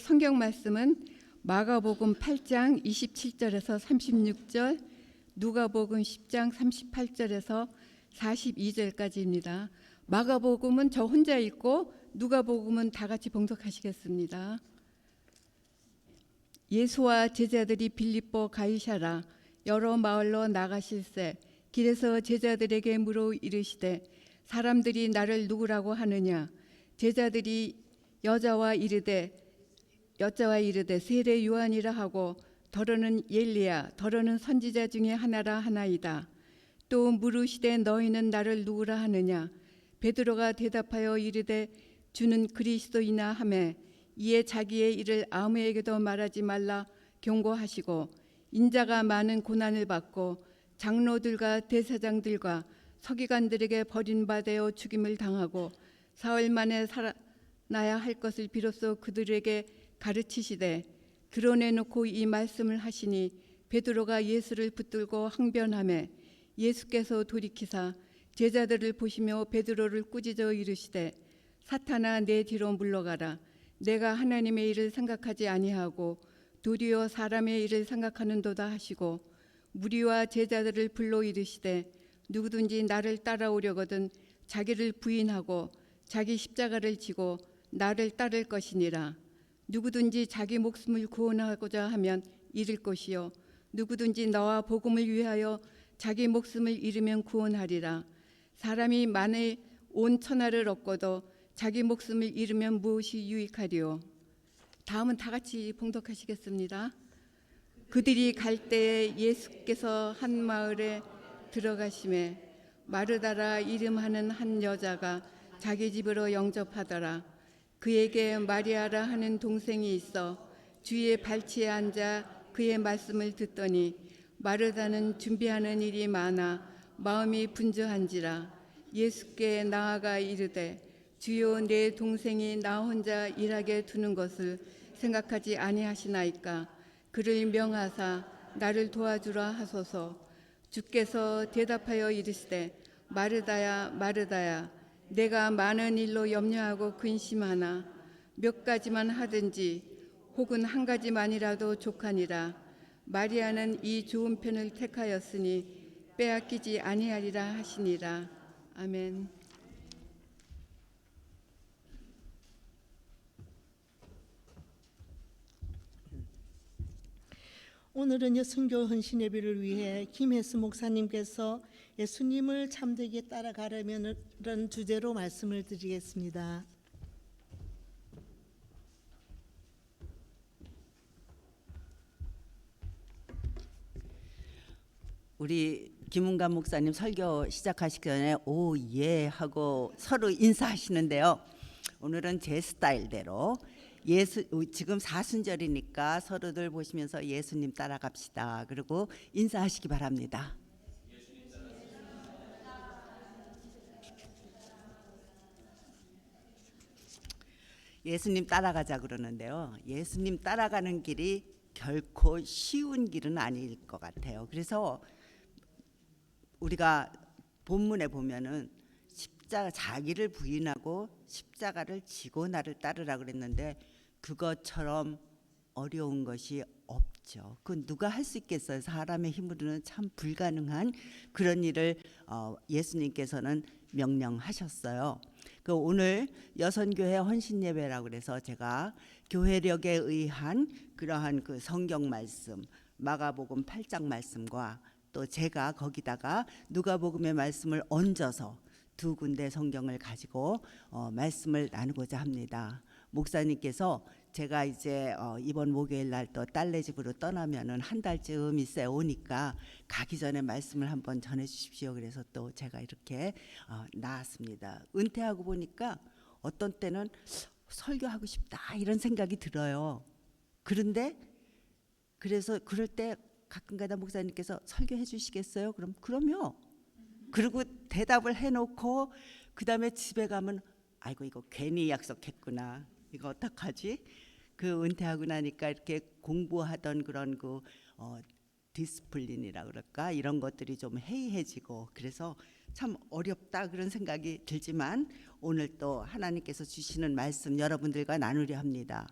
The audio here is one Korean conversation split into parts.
성경 말씀은 마가복음 8장 27절에서 36절, 누가복음 10장 38절에서 42절까지입니다. 마가복음은 저 혼자 읽고 누가복음은 다 같이 봉독하시겠습니다. 예수와 제자들이 빌립보 가이사라 여러 마을로 나가실새 길에서 제자들에게 물어 이르시되 사람들이 나를 누구라고 하느냐. 제자들이 여자와 이르되 세례 요한이라 하고 더러는 엘리야 더러는 선지자 중에 하나라 하나이다. 또 물으시되 너희는 나를 누구라 하느냐. 베드로가 대답하여 이르되 주는 그리스도이나 하매 이에 자기의 일을 아무에게도 말하지 말라 경고하시고 인자가 많은 고난을 받고 장로들과 대사장들과 서기관들에게 버림받아 죽임을 당하고 사흘 만에 살아나야 할 것을 비로소 그들에게 가르치시되 드러내놓고 이 말씀을 하시니 베드로가 예수를 붙들고 항변하매 예수께서 돌이키사 제자들을 보시며 베드로를 꾸짖어 이르시되 사탄아 내 뒤로 물러가라. 내가 하나님의 일을 생각하지 아니하고 도리어 사람의 일을 생각하는도다 하시고 무리와 제자들을 불러 이르시되 누구든지 나를 따라오려거든 자기를 부인하고 자기 십자가를 지고 나를 따를 것이니라. 누구든지 자기 목숨을 구원하고자 하면 잃을 것이요 누구든지 나와 복음을 위하여 자기 목숨을 잃으면 구원하리라. 사람이 만일 온 천하를 얻고도 자기 목숨을 잃으면 무엇이 유익하리요. 다음은 다 같이 봉독하시겠습니다. 그들이 갈 때에 예수께서 한 마을에 들어가심에 마르다라 이름하는 한 여자가 자기 집으로 영접하더라. 그에게 마리아라 하는 동생이 있어 주의 발치에 앉아 그의 말씀을 듣더니 마르다는 준비하는 일이 많아 마음이 분주한지라. 예수께 나아가 이르되 주여 내 동생이 나 혼자 일하게 두는 것을 생각하지 아니하시나이까. 그를 명하사 나를 도와주라 하소서. 주께서 대답하여 이르시되 마르다야 마르다야 내가 많은 일로 염려하고 근심하나 몇 가지만 하든지 혹은 한 가지만이라도 족하니라. 마리아는 이 좋은 편을 택하였으니 빼앗기지 아니하리라 하시니라. 아멘. 오늘은 순교 헌신 예배를 위해 김혜수 목사님께서 예수님을 참되게 따라가려면 이런 주제로 말씀을 드리겠습니다. 우리 김은감 목사님 설교 시작하시기 전에 오 예 하고 서로 인사하시는데요. 오늘은 제 스타일대로 지금 사순절이니까 서로들 보시면서 예수님 따라갑시다. 그리고 인사하시기 바랍니다. 예수님 따라가자 그러는데요. 예수님 따라가는 길이 결코 쉬운 길은 아닐 것 같아요. 그래서 우리가 본문에 보면은 자기를 부인하고 십자가를 지고 나를 따르라 그랬는데 그것처럼 어려운 것이 없죠. 그건 누가 할 수 있겠어요. 사람의 힘으로는 참 불가능한 그런 일을 예수님께서는 명령하셨어요. 그 오늘 여선교회 헌신예배라고 그래서 제가 교회력에 의한 그러한 그 성경 말씀 마가복음 8장 말씀과 또 제가 거기다가 누가복음의 말씀을 얹어서 두 군데 성경을 가지고 말씀을 나누고자 합니다. 목사님께서 제가 이제 이번 목요일 날 또 딸네 집으로 떠나면은 한 달쯤 있어야 오니까 가기 전에 말씀을 한번 전해 주십시오. 그래서 또 제가 이렇게 나왔습니다. 은퇴하고 보니까 어떤 때는 설교하고 싶다 이런 생각이 들어요. 그런데 그래서 그럴 때 가끔가다 목사님께서 설교해 주시겠어요? 그럼요. 그리고 대답을 해놓고 그 다음에 집에 가면 아이고 이거 괜히 약속했구나. 이거 어떡하지? 그 은퇴하고 나니까 이렇게 공부하던 그런 그 디스플린이라 그럴까 이런 것들이 좀 해이해지고 그래서 참 어렵다 그런 생각이 들지만 오늘 또 하나님께서 주시는 말씀 여러분들과 나누려 합니다.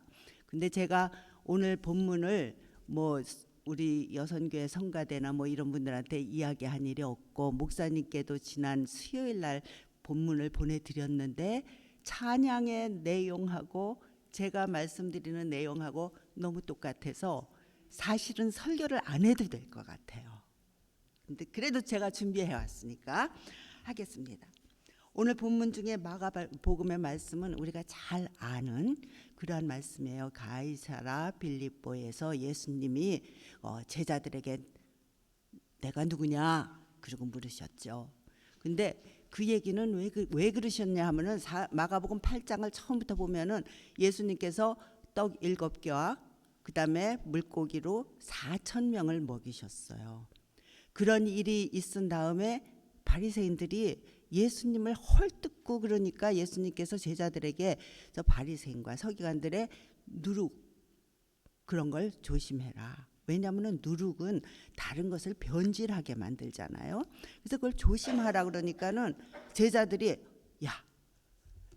근데 제가 오늘 본문을 뭐 우리 여선교회 성가대나 뭐 이런 분들한테 이야기한 일이 없고 목사님께도 지난 수요일 날 본문을 보내드렸는데 찬양의 내용하고 제가 말씀드리는 내용하고 너무 똑같아서 사실은 설교를 안 해도 될 것 같아요. 근데 그래도 제가 준비해 왔으니까 하겠습니다. 오늘 본문 중에 마가복음의 말씀은 우리가 잘 아는 그러한 말씀이에요. 가이사라 빌립보에서 예수님이 제자들에게 내가 누구냐 그러고 물으셨죠. 근데 그 얘기는 왜 그러셨냐 하면은 마가복음 8장을 처음부터 보면은 예수님께서 떡 7개와 그다음에 물고기로 4,000명을 먹이셨어요. 그런 일이 있은 다음에 바리새인들이 예수님을 헐뜯고 그러니까 예수님께서 제자들에게 저 바리새인과 서기관들의 누룩 그런 걸 조심해라. 왜냐하면 누룩은 다른 것을 변질하게 만들잖아요. 그래서 그걸 조심하라 그러니까는 제자들이 야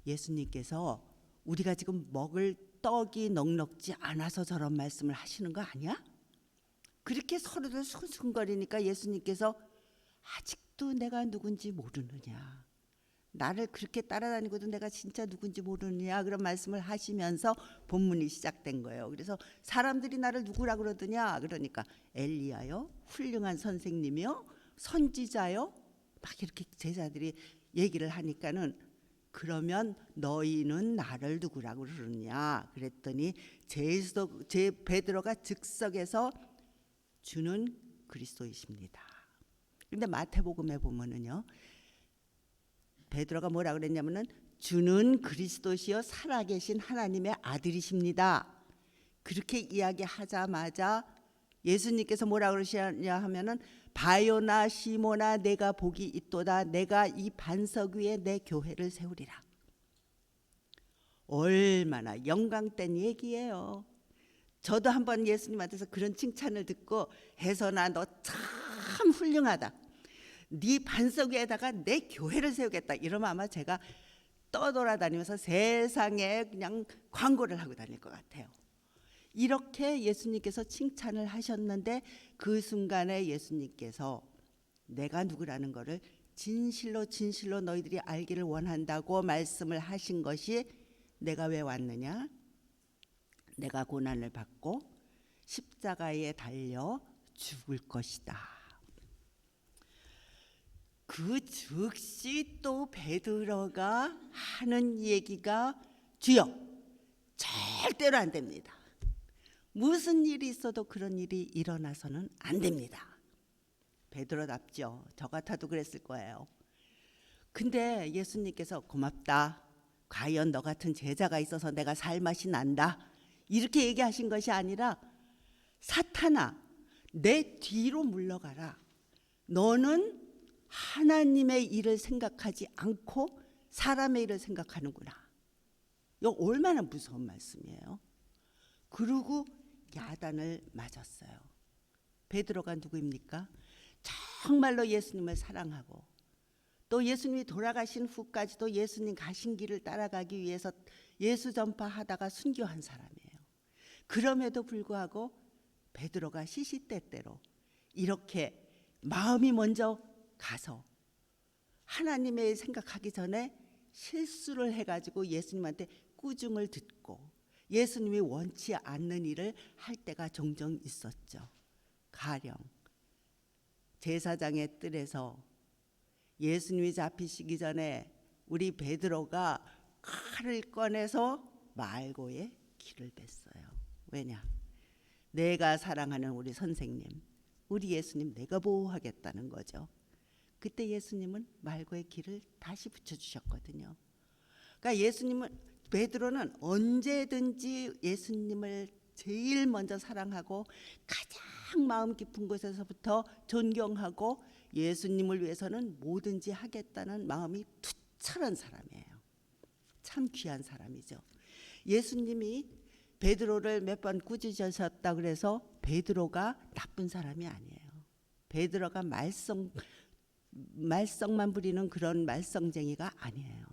예수님께서 우리가 지금 먹을 떡이 넉넉지 않아서 저런 말씀을 하시는 거 아니야? 그렇게 서로들 수근수근거리니까 예수님께서 아직도 내가 누군지 모르느냐, 나를 그렇게 따라다니고도 내가 진짜 누군지 모르느냐 그런 말씀을 하시면서 본문이 시작된 거예요. 그래서 사람들이 나를 누구라 그러더냐 그러니까 엘리야요, 훌륭한 선생님이요, 선지자요 막 이렇게 제자들이 얘기를 하니까는 그러면 너희는 나를 누구라고 그러느냐 그랬더니 베드로가 즉석에서 주는 그리스도이십니다. 근데 마태복음에 보면은요 베드로가 뭐라 그랬냐면은 주는 그리스도시요 살아계신 하나님의 아들이십니다. 그렇게 이야기하자마자 예수님께서 뭐라 그러시냐 하면은 바요나 시모나 내가 복이 있도다. 내가 이 반석 위에 내 교회를 세우리라. 얼마나 영광된 얘기예요. 저도 한번 예수님한테서 그런 칭찬을 듣고 혜선아 너 참 훌륭하다. 네 반석 위에다가 내 교회를 세우겠다. 이러면 아마 제가 떠돌아다니면서 세상에 그냥 광고를 하고 다닐 것 같아요. 이렇게 예수님께서 칭찬을 하셨는데 그 순간에 예수님께서 내가 누구라는 것을 진실로 진실로 너희들이 알기를 원한다고 말씀을 하신 것이 내가 왜 왔느냐? 내가 고난을 받고 십자가에 달려 죽을 것이다. 그 즉시 또 베드로가 하는 얘기가 주여 절대로 안 됩니다. 무슨 일이 있어도 그런 일이 일어나서는 안 됩니다. 베드로답죠. 저 같아도 그랬을 거예요. 근데 예수님께서 고맙다. 과연 너 같은 제자가 있어서 내가 살맛이 난다. 이렇게 얘기하신 것이 아니라 사탄아 내 뒤로 물러가라. 너는 하나님의 일을 생각하지 않고 사람의 일을 생각하는구나. 이거 얼마나 무서운 말씀이에요. 그리고 야단을 맞았어요. 베드로가 누구입니까? 정말로 예수님을 사랑하고 또 예수님이 돌아가신 후까지도 예수님 가신 길을 따라가기 위해서 예수 전파하다가 순교한 사람이에요. 그럼에도 불구하고 베드로가 시시때때로 이렇게 마음이 먼저 가서 하나님의 생각하기 전에 실수를 해가지고 예수님한테 꾸중을 듣고 예수님이 원치 않는 일을 할 때가 종종 있었죠. 가령 제사장의 뜰에서 예수님이 잡히시기 전에 우리 베드로가 칼을 꺼내서 말고의 길을 뺐어요. 왜냐? 내가 사랑하는 우리 선생님, 우리 예수님 내가 보호하겠다는 거죠. 그때 예수님은 말고의 길을 다시 붙여주셨거든요. 그러니까 베드로는 언제든지 예수님을 제일 먼저 사랑하고 가장 마음 깊은 곳에서부터 존경하고 예수님을 위해서는 뭐든지 하겠다는 마음이 투철한 사람이에요. 참 귀한 사람이죠. 예수님이 베드로를 몇 번 꾸짖으셨다 그래서 베드로가 나쁜 사람이 아니에요. 베드로가 말썽만 부리는 그런 말썽쟁이가 아니에요.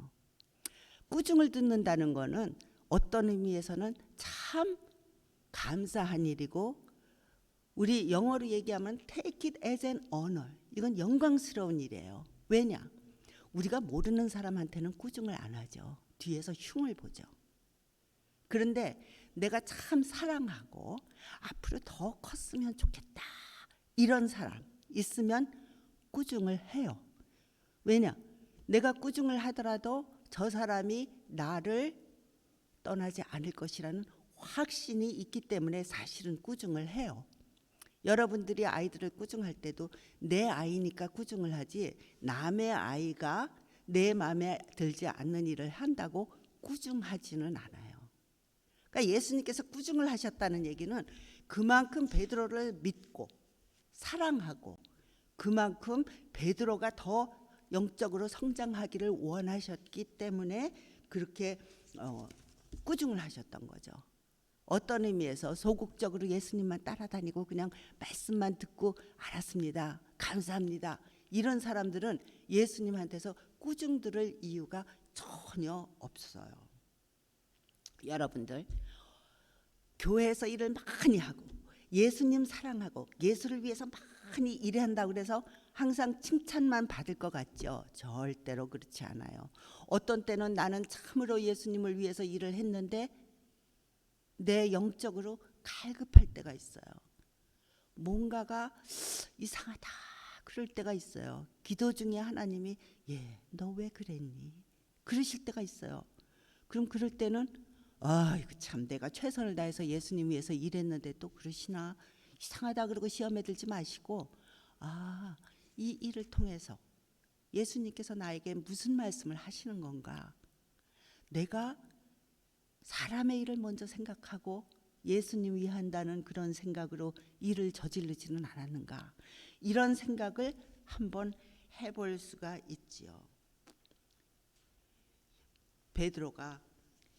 꾸중을 듣는다는 거는 어떤 의미에서는 참 감사한 일이고, 우리 영어로 얘기하면 take it as an honor. 이건 영광스러운 일이에요. 왜냐? 우리가 모르는 사람한테는 꾸중을 안 하죠. 뒤에서 흉을 보죠. 그런데 내가 참 사랑하고 앞으로 더 컸으면 좋겠다, 이런 사람 있으면 꾸중을 해요. 왜냐? 내가 꾸중을 하더라도 저 사람이 나를 떠나지 않을 것이라는 확신이 있기 때문에 사실은 꾸중을 해요. 여러분들이 아이들을 꾸중할 때도 내 아이니까 꾸중을 하지, 남의 아이가 내 마음에 들지 않는 일을 한다고 꾸중하지는 않아요. 그러니까 예수님께서 꾸중을 하셨다는 얘기는 그만큼 베드로를 믿고 사랑하고 그만큼 베드로가 더 영적으로 성장하기를 원하셨기 때문에 그렇게 꾸중을 하셨던 거죠. 어떤 의미에서 소극적으로 예수님만 따라다니고 그냥 말씀만 듣고 알았습니다, 감사합니다, 이런 사람들은 예수님한테서 꾸중 들을 이유가 전혀 없어요. 여러분들, 교회에서 일을 많이 하고 예수님 사랑하고 예수를 위해서 많이 일한다고 그래서 항상 칭찬만 받을 것 같죠? 절대로 그렇지 않아요. 어떤 때는 나는 참으로 예수님을 위해서 일을 했는데 내 영적으로 갈급할 때가 있어요. 뭔가가 이상하다 그럴 때가 있어요. 기도 중에 하나님이 너 왜 그랬니? 그러실 때가 있어요. 그럼 그럴 때는 이거 참 내가 최선을 다해서 예수님 위해서 일했는데 또 그러시나, 이상하다 그러고 시험에 들지 마시고, 이 일을 통해서 예수님께서 나에게 무슨 말씀을 하시는 건가, 내가 사람의 일을 먼저 생각하고 예수님 위한다는 그런 생각으로 일을 저지르지는 않았는가, 이런 생각을 한번 해볼 수가 있지요. 베드로가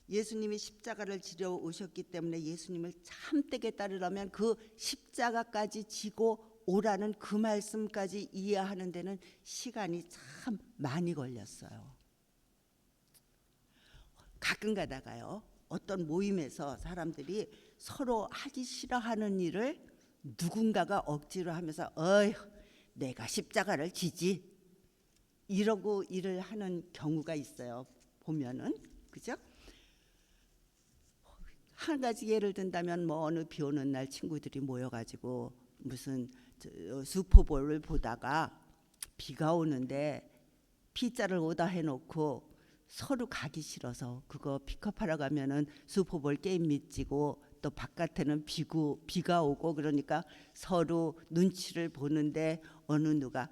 예수님이 십자가를 지려 오셨기 때문에 예수님을 참되게 따르려면 그 십자가까지 지고 오라는 그 말씀까지 이해하는 데는 시간이 참 많이 걸렸어요. 가끔 가다가요, 어떤 모임에서 사람들이 서로 하기 싫어하는 일을 누군가가 억지로 하면서 내가 십자가를 지지, 이러고 일을 하는 경우가 있어요. 보면은, 그죠? 한 가지 예를 든다면 어느 비 오는 날 친구들이 모여가지고 무슨 슈퍼볼을 보다가 비가 오는데 피자를 오다 해놓고 서로 가기 싫어서 그거 픽업하러 가면은 슈퍼볼 게임 미치고 또 바깥에는 비가 오고 그러니까 서로 눈치를 보는데 어느 누가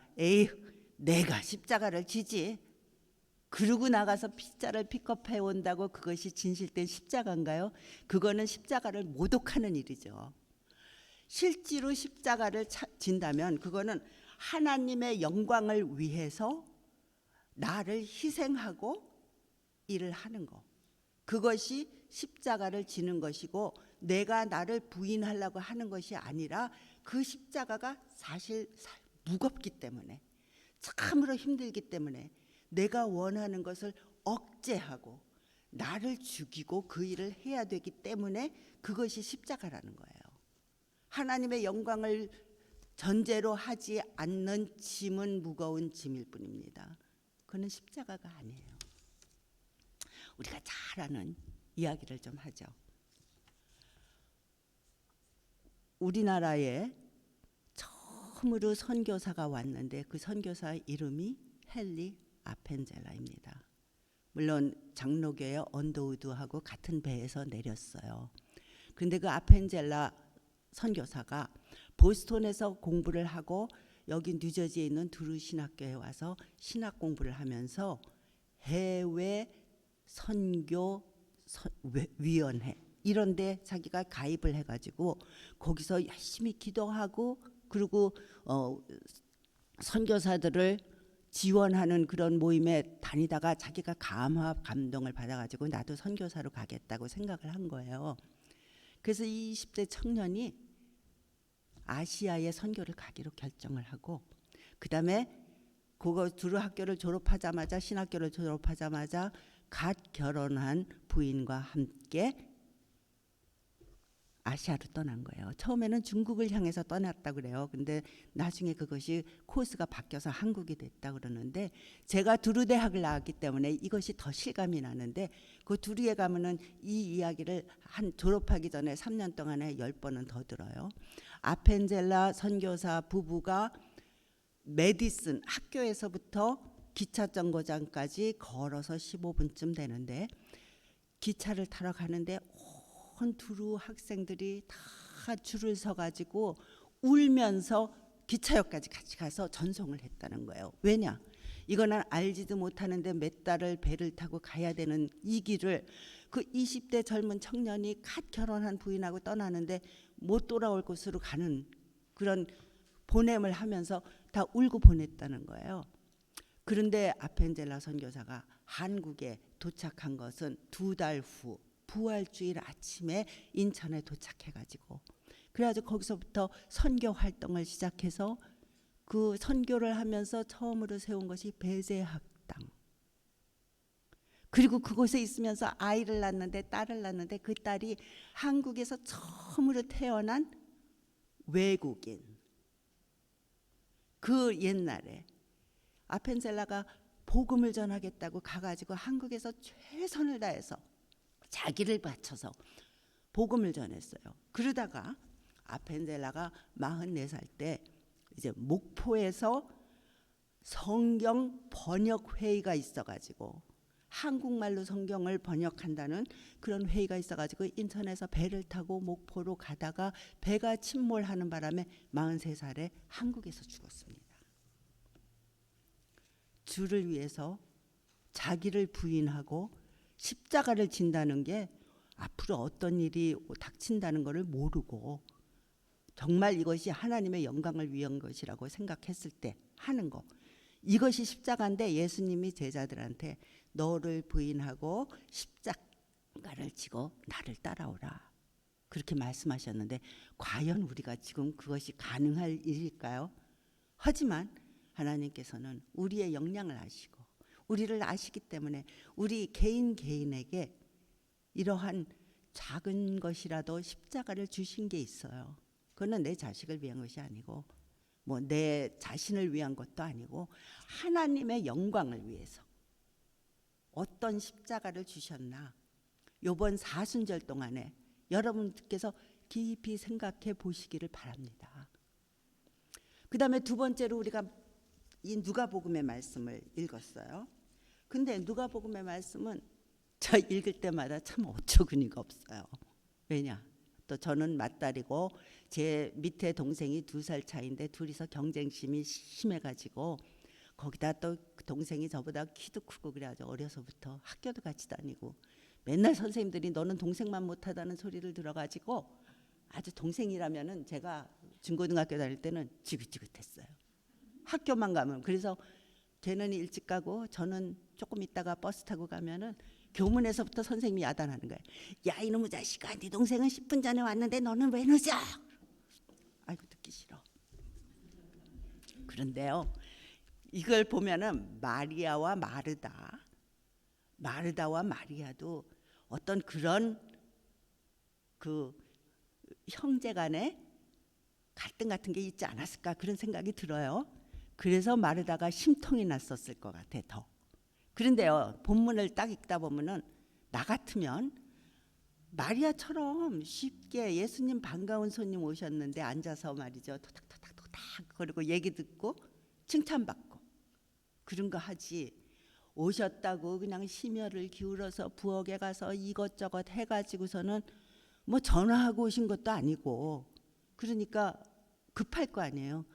내가 십자가를 지지, 그러고 나가서 피자를 픽업해 온다고 그것이 진실된 십자가인가요? 그거는 십자가를 모독하는 일이죠. 실제로 십자가를 진다면 그거는 하나님의 영광을 위해서 나를 희생하고 일을 하는 거, 그것이 십자가를 지는 것이고, 내가 나를 부인하려고 하는 것이 아니라 그 십자가가 사실 무겁기 때문에, 참으로 힘들기 때문에 내가 원하는 것을 억제하고 나를 죽이고 그 일을 해야 되기 때문에 그것이 십자가라는 거예요. 하나님의 영광을 전제로 하지 않는 짐은 무거운 짐일 뿐입니다. 그건 십자가가 아니에요. 우리가 잘 아는 이야기를 좀 하죠. 우리나라에 처음으로 선교사가 왔는데 그 선교사 이름이 헨리 아펜젤라입니다. 물론 장로교의 언더우드하고 같은 배에서 내렸어요. 그런데 그 아펜젤라 선교사가 보스턴에서 공부를 하고 여기 뉴저지에 있는 두루 신학교에 와서 신학 공부를 하면서 해외 선교 위원회 이런 데 자기가 가입을 해가지고 거기서 열심히 기도하고, 그리고 선교사들을 지원하는 그런 모임에 다니다가 자기가 감동을 받아가지고 나도 선교사로 가겠다고 생각을 한 거예요. 그래서 20대 청년이 아시아에 선교를 가기로 결정을 하고, 그 다음에 그거 두루 학교를 졸업하자마자, 신학교를 졸업하자마자 갓 결혼한 부인과 함께 아시아로 떠난 거예요. 처음에는 중국을 향해서 떠났다 그래요. 근데 나중에 그것이 코스가 바뀌어서 한국이 됐다 그러는데, 제가 두루대학을 나왔기 때문에 이것이 더 실감이 나는데, 그 두루에 가면은 이 이야기를 한 졸업하기 전에 3년 동안에 10번은 더 들어요. 아펜젤라 선교사 부부가 메디슨 학교에서부터 기차 정거장까지 걸어서 15분쯤 되는데, 기차를 타러 가는데 온 두루 학생들이 다 줄을 서 가지고 울면서 기차역까지 같이 가서 전송을 했다는 거예요. 왜냐? 이거는 알지도 못하는데 몇 달을 배를 타고 가야 되는 이 길을 그 20대 젊은 청년이 갓 결혼한 부인하고 떠나는데 못 돌아올 곳으로 가는 그런 보냄을 하면서 다 울고 보냈다는 거예요. 그런데 아펜젤라 선교사가 한국에 도착한 것은 2달 후 부활주일 아침에 인천에 도착해가지고, 그래가지고 거기서부터 선교 활동을 시작해서 그 선교를 하면서 처음으로 세운 것이 배제학당. 그리고 그곳에 있으면서 아이를 낳는데, 딸을 낳는데, 그 딸이 한국에서 처음으로 태어난 외국인. 그 옛날에 아펜젤라가 복음을 전하겠다고 가가지고 한국에서 최선을 다해서 자기를 바쳐서 복음을 전했어요. 그러다가 아펜젤라가 44살 때 이제 목포에서 성경 번역 회의가 있어가지고 한국말로 성경을 번역한다는 그런 회의가 있어가지고 인천에서 배를 타고 목포로 가다가 배가 침몰하는 바람에 43살에 한국에서 죽었습니다. 주를 위해서 자기를 부인하고 십자가를 진다는 게 앞으로 어떤 일이 닥친다는 것을 모르고 정말 이것이 하나님의 영광을 위한 것이라고 생각했을 때 하는 거, 이것이 십자가인데 예수님이 제자들한테 너를 부인하고 십자가를 지고 나를 따라오라 그렇게 말씀하셨는데, 과연 우리가 지금 그것이 가능할 일일까요? 하지만 하나님께서는 우리의 역량을 아시고 우리를 아시기 때문에 우리 개인에게 이러한 작은 것이라도 십자가를 주신 게 있어요. 그거는 내 자식을 위한 것이 아니고 뭐 내 자신을 위한 것도 아니고 하나님의 영광을 위해서 어떤 십자가를 주셨나, 이번 사순절 동안에 여러분께서 깊이 생각해 보시기를 바랍니다. 그 다음에 두 번째로 우리가 이 누가복음의 말씀을 읽었어요. 근데 누가복음의 말씀은 저 읽을 때마다 참 어처구니가 없어요. 왜냐? 또 저는 맏딸이고 제 밑에 동생이 2살 차이인데 둘이서 경쟁심이 심해가지고, 거기다 또 동생이 저보다 키도 크고 그래가지고 어려서부터 학교도 같이 다니고 맨날 선생님들이 너는 동생만 못하다는 소리를 들어가지고 아주 동생이라면은 제가 중고등학교 다닐 때는 지긋지긋했어요. 학교만 가면. 그래서 걔는 일찍 가고 저는 조금 있다가 버스 타고 가면은 교문에서부터 선생님이 야단하는 거예요. 야 이놈의 자식아, 네 동생은 10분 전에 왔는데 너는 왜 늦어? 아이고 듣기 싫어. 그런데요, 이걸 보면은 마리아와 마르다와 마리아도 어떤 그런 그 형제간의 갈등 같은 게 있지 않았을까 그런 생각이 들어요. 그래서 마르다가 심통이 났었을 것 같아 더. 그런데요, 본문을 딱 읽다 보면은 나 같으면 마리아처럼 쉽게 예수님 반가운 손님 오셨는데 앉아서 말이죠, 토닥토닥토닥 그리고 얘기 듣고 칭찬받고 그런 거 하지, 오셨다고 그냥 심혈을 기울여서 부엌에 가서 이것저것 해가지고서는 뭐 전화하고 오신 것도 아니고, 그러니까 급할 거 아니에요.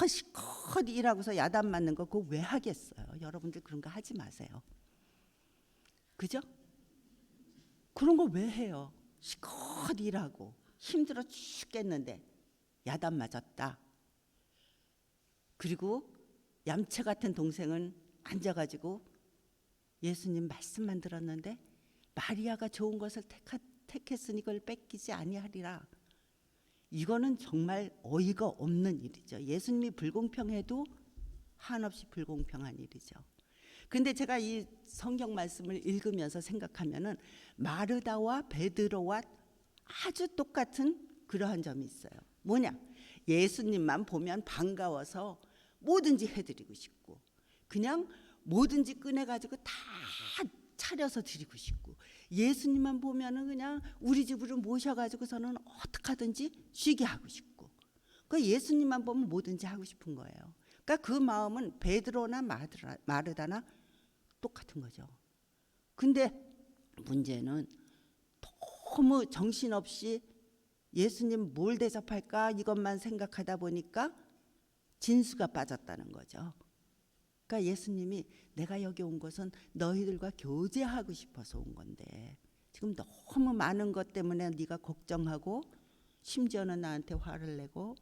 시컷 일하고서 야단 맞는 거 그거 왜 하겠어요? 여러분들 그런 거 하지 마세요. 그죠? 그런 거 왜 해요? 시컷 일하고 힘들어 죽겠는데 야단 맞았다. 그리고 얌체 같은 동생은 앉아가지고 예수님 말씀만 들었는데 마리아가 좋은 것을 택했으니 그걸 뺏기지 아니하리라. 이거는 정말 어이가 없는 일이죠. 예수님이 불공평해도 한없이 불공평한 일이죠. 근데 제가 이 성경 말씀을 읽으면서 생각하면은 마르다와 베드로와 아주 똑같은 그러한 점이 있어요. 뭐냐? 예수님만 보면 반가워서 뭐든지 해드리고 싶고, 그냥 뭐든지 꺼내가지고 다 차려서 드리고 싶고, 예수님만 보면은 그냥 우리 집으로 모셔가지고서는 어떻게 하든지 쉬게 하고 싶고, 그 예수님만 보면 뭐든지 하고 싶은 거예요. 그러니까 그 마음은 베드로나 마르다나 똑같은 거죠. 근데 문제는 너무 정신없이 예수님 뭘 대접할까 이것만 생각하다 보니까 진수가 빠졌다는 거죠. 그러니까 예수님이 내가 여기 온 것은 너희들과 교제하고 싶어서 온 건데 지금 너무 많은 것 때문에 네가 걱정하고 심지어는 나한테 화를 내고,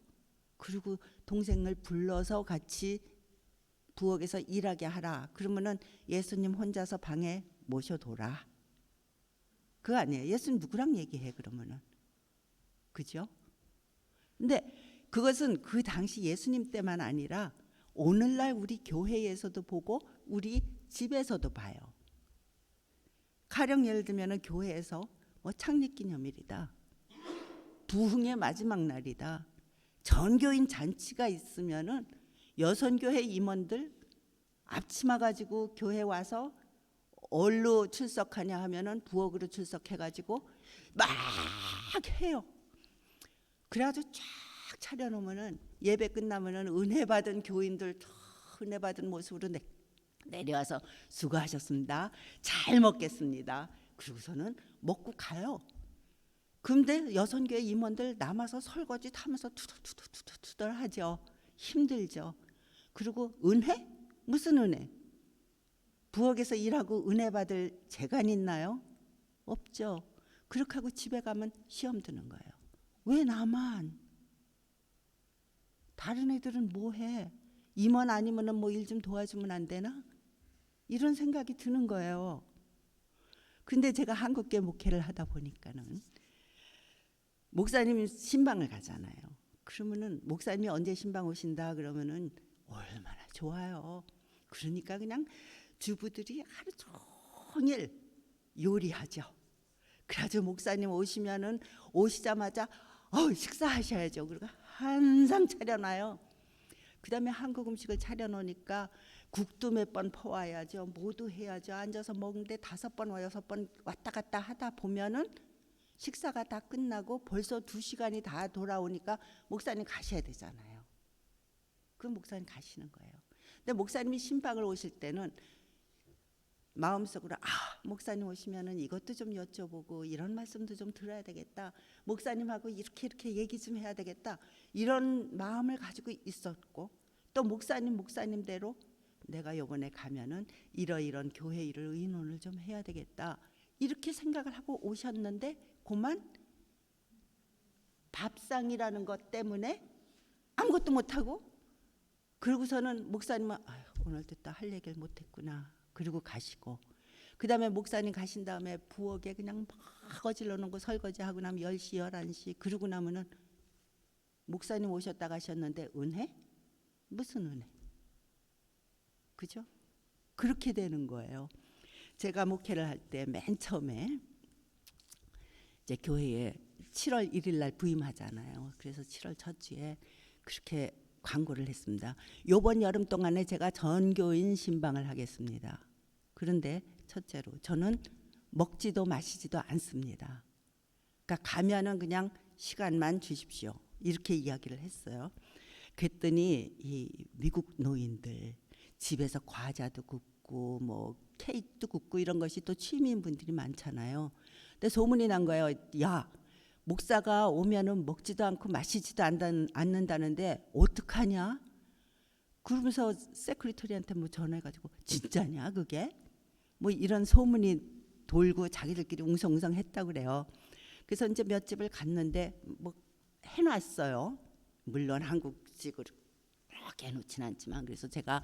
그리고 동생을 불러서 같이 부엌에서 일하게 하라. 그러면은 예수님 혼자서 방에 모셔둬라. 그거 아니에요. 예수님 누구랑 얘기해 그러면은. 그죠? 근데 그것은 그 당시 예수님 때만 아니라 오늘날 우리 교회에서도 보고 우리 집에서도 봐요. 가령 예를 들면 교회에서 뭐 창립기념일이다, 부흥의 마지막 날이다, 전교인 잔치가 있으면은 여선교회 임원들 앞치마 가지고 교회 와서 어디로 출석하냐 하면은 부엌으로 출석해가지고 막 해요. 그래가지고 쫙 차려놓으면은 예배 끝나면은 은혜 받은 교인들 은혜 받은 모습으로 내려와서 수고하셨습니다. 잘 먹겠습니다. 그러고서는 먹고 가요. 근데 여선교회 임원들 남아서 설거지 하면서 투덜투덜 하죠. 힘들죠. 그리고 은혜? 무슨 은혜? 부엌에서 일하고 은혜 받을 재간 있나요? 없죠. 그렇게 하고 집에 가면 시험 드는 거예요. 왜 나만? 다른 애들은 뭐 해? 임원 아니면은 뭐 일 좀 도와주면 안 되나? 이런 생각이 드는 거예요. 근데 제가 한국계 목회를 하다 보니까는 목사님이 신방을 가잖아요. 그러면은 목사님이 언제 신방 오신다 그러면은 얼마나 좋아요. 그러니까 그냥 주부들이 하루 종일 요리하죠. 그래가지고 목사님 오시면은 오시자마자 식사하셔야죠. 그리고 한상 차려놔요. 그 다음에 한국 음식을 차려놓으니까 국도 몇 번 퍼와야죠. 뭐도 해야죠. 앉아서 먹는데 5번, 6번 왔다 갔다 하다 보면은 식사가 다 끝나고 벌써 2시간이 다 돌아오니까 목사님 가셔야 되잖아요. 그 목사님 가시는 거예요. 근데 목사님이 신방을 오실 때는 마음속으로 목사님 오시면은 이것도 좀 여쭤보고 이런 말씀도 좀 들어야 되겠다. 목사님하고 이렇게 얘기 좀 해야 되겠다. 이런 마음을 가지고 있었고, 또 목사님대로 내가 이번에 가면은 이런 교회 일을 의논을 좀 해야 되겠다. 이렇게 생각을 하고 오셨는데 그만 밥상이라는 것 때문에 아무것도 못하고, 그러고서는 목사님은 오늘도 또 할 얘기를 못했구나. 그리고 가시고, 그 다음에 목사님 가신 다음에 부엌에 그냥 막 어질러 놓은 거 설거지하고 나면 10시 11시, 그러고 나면은 목사님 오셨다 가셨는데 은혜? 무슨 은혜? 그죠? 그렇게 되는 거예요. 제가 목회를 할 때 맨 처음에 이제 교회에 7월 1일 날 부임하잖아요. 그래서 7월 첫 주에 그렇게 광고를 했습니다. 이번 여름 동안에 제가 전교인 신방을 하겠습니다. 그런데 첫째로 저는 먹지도 마시지도 않습니다. 그러니까 가면은 그냥 시간만 주십시오. 이렇게 이야기를 했어요. 그랬더니 이 미국 노인들 집에서 과자도 굽고 뭐 케이크도 굽고 이런 것이 또 취미인분들이 많잖아요. 근데 소문이 난 거예요. 야, 목사가 오면은 먹지도 않고 마시지도 않는다는데 어떡하냐? 그러면서 세크리터리한테 뭐 전화해가지고 진짜냐 그게? 뭐 이런 소문이 돌고 자기들끼리 웅성웅성 했다고 그래요. 그래서 이제 몇 집을 갔는데 뭐 해놨어요. 물론 한국식으로 이렇게 해놓진 않지만, 그래서 제가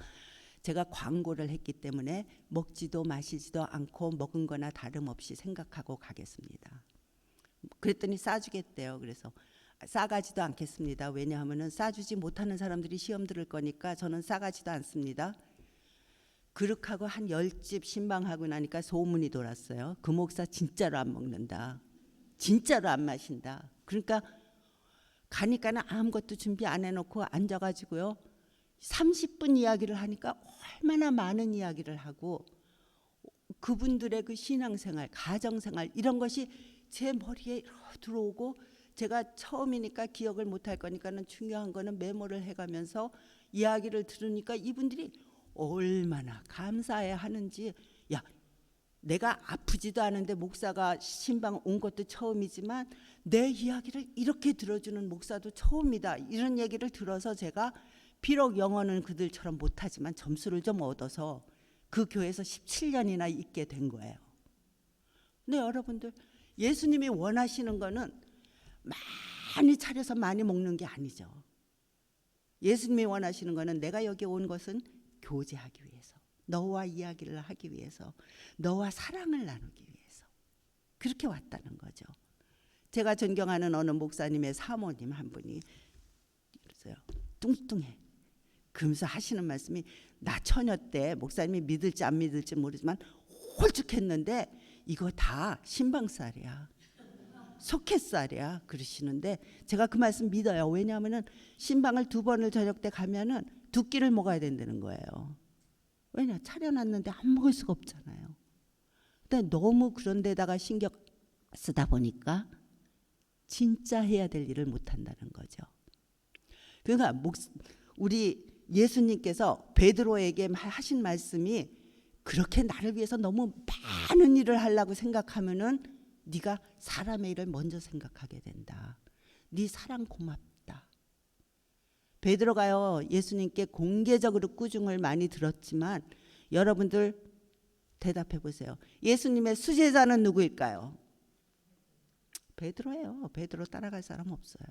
광고를 했기 때문에 먹지도 마시지도 않고 먹은 거나 다름없이 생각하고 가겠습니다. 그랬더니 싸주겠대요. 그래서 싸가지도 않겠습니다. 왜냐하면 싸주지 못하는 사람들이 시험 들을 거니까 저는 싸가지도 않습니다. 그렇게 하고 한 10집 신방하고 나니까 소문이 돌았어요. 그 목사 진짜로 안 먹는다. 진짜로 안 마신다. 그러니까 가니까는 아무것도 준비 안 해놓고 앉아가지고요. 30분 이야기를 하니까 얼마나 많은 이야기를 하고 그분들의 그 신앙생활, 가정생활 이런 것이 제 머리에 들어오고 제가 처음이니까 기억을 못할 거니까는 중요한 거는 메모를 해가면서 이야기를 들으니까 이분들이 얼마나 감사해 하는지 야 내가 아프지도 않은데 목사가 신방 온 것도 처음이지만 내 이야기를 이렇게 들어주는 목사도 처음이다. 이런 얘기를 들어서 제가 비록 영어는 그들처럼 못하지만 점수를 좀 얻어서 그 교회에서 17년이나 있게 된 거예요. 근데 여러분들 예수님이 원하시는 거는 많이 차려서 많이 먹는 게 아니죠. 예수님이 원하시는 거는 내가 여기 온 것은 교제하기 위해서, 너와 이야기를 하기 위해서, 너와 사랑을 나누기 위해서 그렇게 왔다는 거죠. 제가 존경하는 어느 목사님의 사모님 한 분이 그랬어요. 뚱뚱해. 그러면서 하시는 말씀이 나 처녀 때 목사님이 믿을지 안 믿을지 모르지만 홀쭉했는데 이거 다 신방살이야. 속햇살이야 그러시는데 제가 그 말씀 믿어요. 왜냐하면 신방을 2번을 저녁 때 가면은 2끼를 먹어야 된다는 거예요. 왜냐 차려놨는데 안 먹을 수가 없잖아요. 근데 너무 그런 데다가 신경 쓰다 보니까 진짜 해야 될 일을 못한다는 거죠. 그러니까 우리 예수님께서 베드로에게 하신 말씀이 그렇게 나를 위해서 너무 많은 일을 하려고 생각하면은 네가 사람의 일을 먼저 생각하게 된다. 네 사랑 고맙다. 베드로가요 예수님께 공개적으로 꾸중을 많이 들었지만 여러분들 대답해 보세요. 예수님의 수제자는 누구일까요? 베드로예요. 베드로 따라갈 사람 없어요.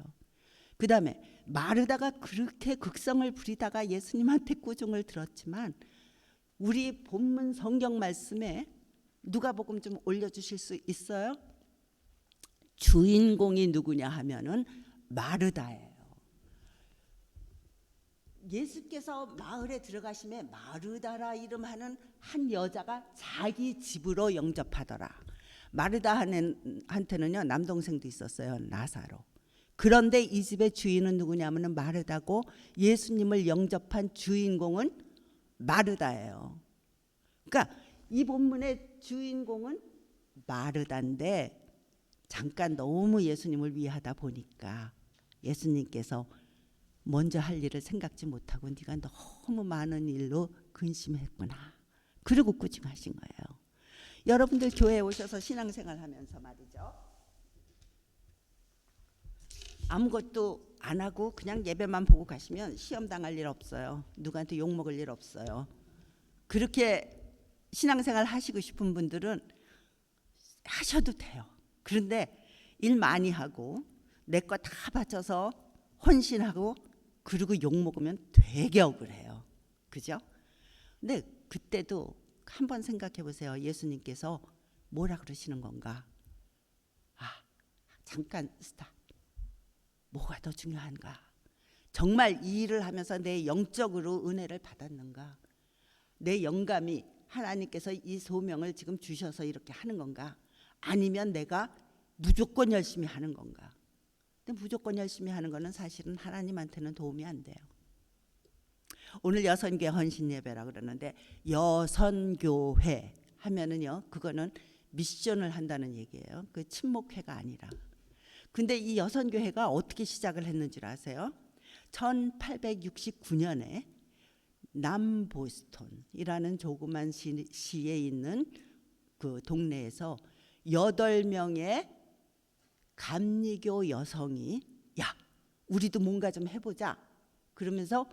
그 다음에 마르다가 그렇게 극성을 부리다가 예수님한테 꾸중을 들었지만 우리 본문 성경 말씀에 누가복음 좀 올려주실 수 있어요? 주인공이 누구냐 하면은 마르다예요. 예수께서 마을에 들어가심에 마르다라 이름하는 한 여자가 자기 집으로 영접하더라. 마르다한테는요 남동생도 있었어요. 나사로. 그런데 이 집의 주인은 누구냐면 마르다고 예수님을 영접한 주인공은 마르다예요. 그러니까 이 본문의 주인공은 마르다인데 잠깐 너무 예수님을 위하다 보니까 예수님께서 먼저 할 일을 생각지 못하고 네가 너무 많은 일로 근심했구나. 그리고 꾸중하신 거예요. 여러분들 교회에 오셔서 신앙생활 하면서 말이죠. 아무것도 안 하고 그냥 예배만 보고 가시면 시험 당할 일 없어요. 누구한테 욕 먹을 일 없어요. 그렇게 신앙생활 하시고 싶은 분들은 하셔도 돼요. 그런데 일 많이 하고 내 거 다 바쳐서 헌신하고 그리고 욕 먹으면 되게 억울해요. 그죠? 근데 그때도 한번 생각해 보세요. 예수님께서 뭐라 그러시는 건가? 잠깐 스탑. 뭐가 더 중요한가? 정말 이 일을 하면서 내 영적으로 은혜를 받았는가? 내 영감이 하나님께서 이 소명을 지금 주셔서 이렇게 하는 건가? 아니면 내가 무조건 열심히 하는 건가? 근데 무조건 열심히 하는 거는 사실은 하나님한테는 도움이 안 돼요. 오늘 여선교회 헌신 예배라 그러는데 여선교회 하면은요 그거는 미션을 한다는 얘기예요. 그 친목회가 아니라. 근데 이 여선교회가 어떻게 시작을 했는지 아세요? 1869년에 남보스턴이라는 조그만 시에 있는 그 동네에서 8명의 감리교 여성이 야 우리도 뭔가 좀 해보자 그러면서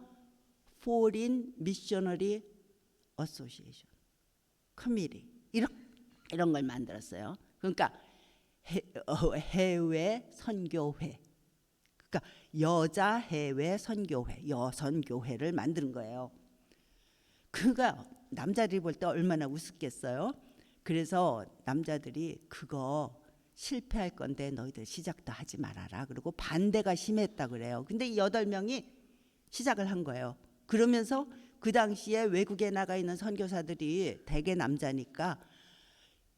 Foreign Missionary Association Committee 이런 걸 만들었어요. 그러니까 해외 선교회, 그러니까 여자 해외 선교회, 여선교회를 만드는 거예요. 그가 남자들이 볼 때 얼마나 우습겠어요. 그래서 남자들이 그거 실패할 건데 너희들 시작도 하지 말아라. 그리고 반대가 심했다 그래요. 근데 이 8명이 시작을 한 거예요. 그러면서 그 당시에 외국에 나가 있는 선교사들이 대개 남자니까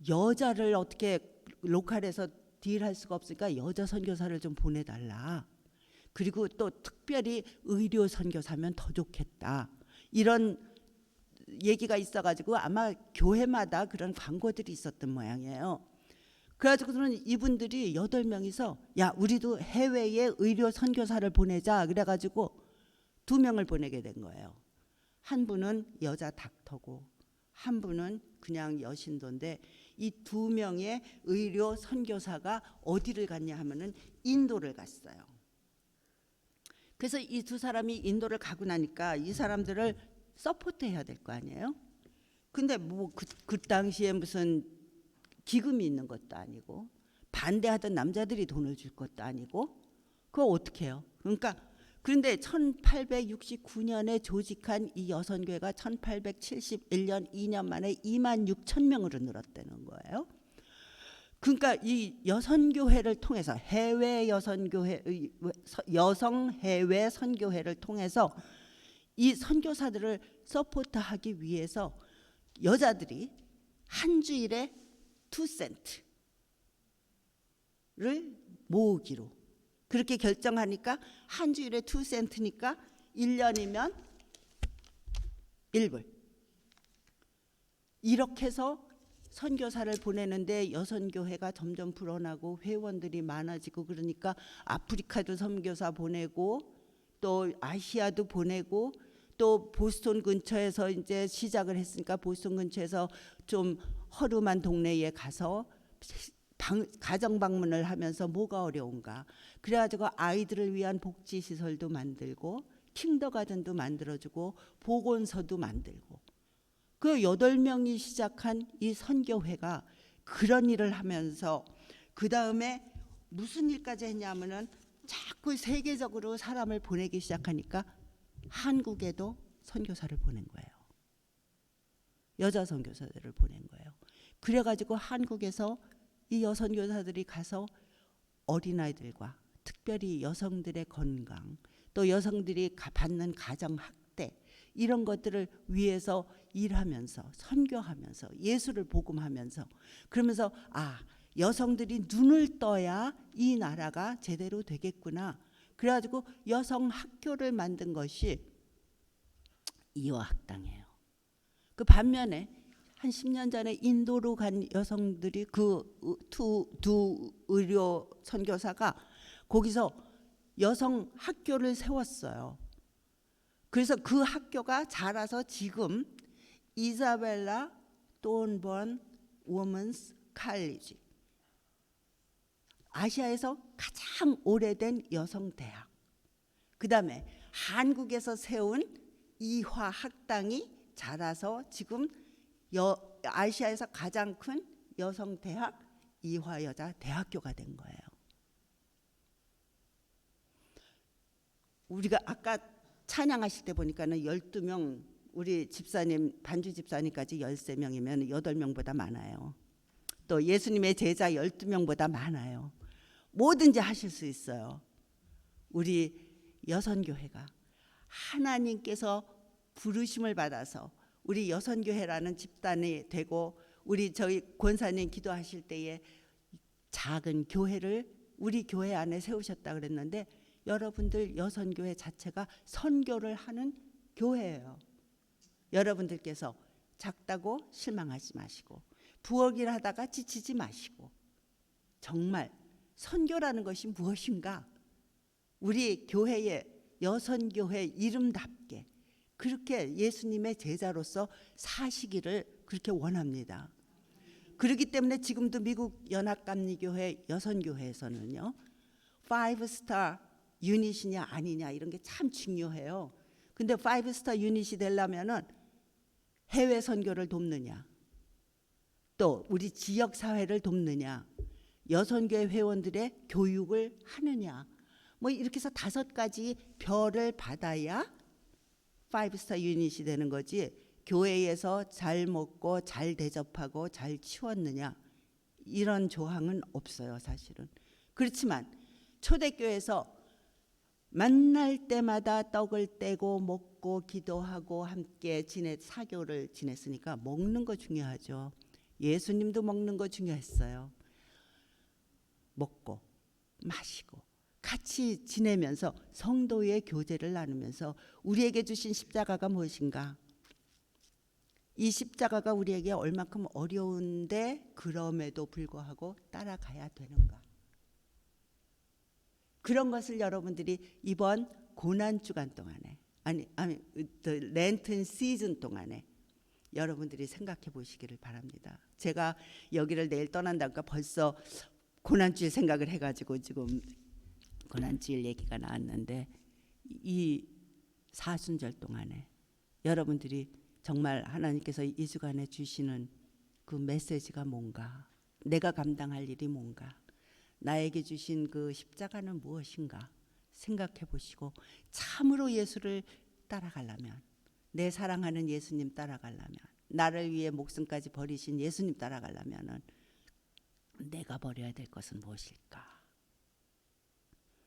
여자를 어떻게 로컬에서 딜할 수가 없으니까 여자 선교사를 좀 보내달라. 그리고 또 특별히 의료 선교사면 더 좋겠다. 이런 얘기가 있어가지고 아마 교회마다 그런 광고들이 있었던 모양이에요. 그래가지고는 이분들이 8명이서 야 우리도 해외에 의료 선교사를 보내자 그래가지고 2명을 보내게 된 거예요. 한 분은 여자 닥터고 한 분은 그냥 여신도인데 이 2명의 의료 선교사가 어디를 갔냐 하면은 인도를 갔어요. 그래서 이 2사람이 인도를 가고 나니까 이 사람들을 서포트해야 될 거 아니에요. 근데 뭐 그 당시에 무슨 기금이 있는 것도 아니고 반대하던 남자들이 돈을 줄 것도 아니고 그거 어떻게 해요? 그러니까 그런데 1869년에 조직한 이 여선교회가 1871년 2년 만에 26,000명으로 늘었다는 거예요. 그러니까 이 여선교회를 통해서 해외 여선교회 여성 해외 선교회를 통해서 이 선교사들을 서포트하기 위해서 여자들이 한 주일에 2센트를 모으기로 그렇게 결정하니까 한 주일에 2센트니까 1년이면 1불 이렇게 해서 선교사를 보내는데 여선교회가 점점 불어나고 회원들이 많아지고 그러니까 아프리카도 선교사 보내고 또 아시아도 보내고 또 보스턴 근처에서 이제 시작을 했으니까 보스턴 근처에서 좀 허름한 동네에 가서 가정 방문을 하면서 뭐가 어려운가 그래가지고 아이들을 위한 복지 시설도 만들고 킹더가든도 만들어주고 보건소도 만들고 그 8명이 시작한 이 선교회가 그런 일을 하면서 그 다음에 무슨 일까지 했냐면은 자꾸 세계적으로 사람을 보내기 시작하니까 한국에도 선교사를 보낸 거예요. 여자 선교사들을 보낸 거예요. 그래가지고 한국에서 이 여선교사들이 가서 어린아이들과 특별히 여성들의 건강 또 여성들이 받는 가정학대 이런 것들을 위해서 일하면서 선교하면서 예수를 복음하면서 그러면서 아 여성들이 눈을 떠야 이 나라가 제대로 되겠구나. 그래가지고 여성 학교를 만든 것이 이화학당이에요. 그 반면에 한 10년 전에 인도로 간 여성들이 두 의료 선교사가 거기서 여성 학교를 세웠어요. 그래서 그 학교가 자라서 지금 이사벨라 돈번 워먼스 칼리지 아시아에서 가장 오래된 여성 대학 그 다음에 한국에서 세운 이화학당이 자라서 지금 아시아에서 가장 큰 여성 대학 이화여자대학교가 된 거예요. 우리가 아까 찬양하실 때 보니까는 12명 우리 집사님 반주 집사님까지 13명이면 8명보다 많아요. 또 예수님의 제자 12명보다 많아요. 뭐든지 하실 수 있어요. 우리 여선교회가 하나님께서 부르심을 받아서 우리 여선교회라는 집단이 되고 우리 저희 권사님 기도하실 때에 작은 교회를 우리 교회 안에 세우셨다 그랬는데 여러분들 여선교회 자체가 선교를 하는 교회예요. 여러분들께서 작다고 실망하지 마시고 부엌일 하다가 지치지 마시고 정말 선교라는 것이 무엇인가 우리 교회의 여선교회 이름답게 그렇게 예수님의 제자로서 사시기를 그렇게 원합니다. 그렇기 때문에 지금도 미국 연합감리교회 여선교회에서는요 5스타 유닛이냐 아니냐 이런 게 참 중요해요. 근데 5스타 유닛이 되려면은 해외 선교를 돕느냐 또 우리 지역 사회를 돕느냐 여선교회 회원들의 교육을 하느냐 뭐 이렇게 해서 5가지 별을 받아야 5스타 유닛이 되는 거지 교회에서 잘 먹고 잘 대접하고 잘 치웠느냐 이런 조항은 없어요 사실은. 그렇지만 초대교회에서 만날 때마다 떡을 떼고 먹고 기도하고 함께 사교를 지냈으니까 먹는 거 중요하죠. 예수님도 먹는 거 중요했어요. 먹고 마시고 같이 지내면서 성도의 교제를 나누면서 우리에게 주신 십자가가 무엇인가? 이 십자가가 우리에게 얼마큼 어려운데 그럼에도 불구하고 따라가야 되는가? 그런 것을 여러분들이 이번 고난 주간 동안에 렌튼 시즌 동안에 여러분들이 생각해 보시기를 바랍니다. 제가 여기를 내일 떠난다니까 벌써 고난주일 생각을 해가지고 지금 고난주일 얘기가 나왔는데 이 사순절 동안에 여러분들이 정말 하나님께서 이 주간에 주시는 그 메시지가 뭔가, 내가 감당할 일이 뭔가, 나에게 주신 그 십자가는 무엇인가 생각해 보시고 참으로 예수를 따라가려면, 내 사랑하는 예수님 따라가려면, 나를 위해 목숨까지 버리신 예수님 따라가려면 내가 버려야 될 것은 무엇일까?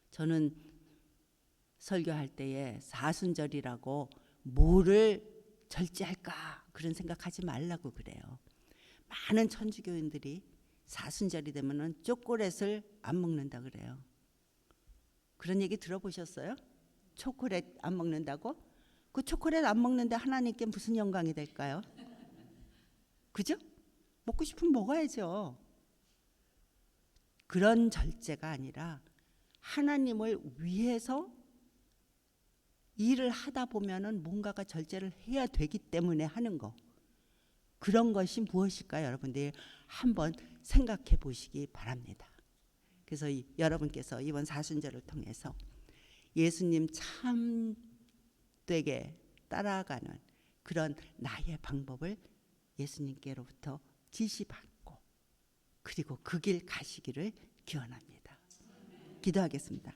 저는 설교할 때에 사순절이라고 뭐를 절제할까 그런 생각하지 말라고 그래요. 많은 천주교인들이 사순절이 되면은 초콜릿을 안 먹는다 그래요. 그런 얘기 들어보셨어요? 초콜릿 안 먹는다고? 그 초콜릿 안 먹는데 하나님께 무슨 영광이 될까요? 그죠? 먹고 싶으면 먹어야죠. 그런 절제가 아니라 하나님을 위해서 일을 하다 보면은 뭔가가 절제를 해야 되기 때문에 하는 거. 그런 것이 무엇일까요? 여러분들 한번 생각해 보시기 바랍니다. 그래서 여러분께서 이번 사순절을 통해서 예수님 참되게 따라가는 그런 나의 방법을 예수님께로부터 지시받고 그리고 그 길 가시기를 기원합니다. 기도하겠습니다.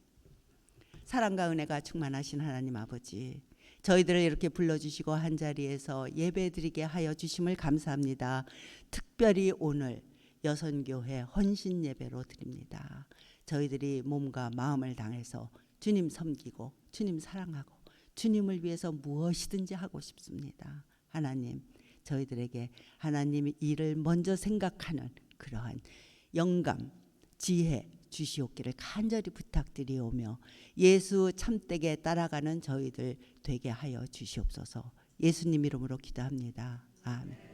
사랑과 은혜가 충만하신 하나님 아버지, 저희들을 이렇게 불러주시고 한자리에서 예배드리게 하여 주심을 감사합니다. 특별히 오늘 여선교회 헌신 예배로 드립니다. 저희들이 몸과 마음을 당해서 주님 섬기고 주님 사랑하고 주님을 위해서 무엇이든지 하고 싶습니다. 하나님, 저희들에게 하나님의 일을 먼저 생각하는 그러한 영감, 지혜 주시옵기를 간절히 부탁드리오며 예수 참되게 따라가는 저희들 되게 하여 주시옵소서. 예수님 이름으로 기도합니다. 아멘.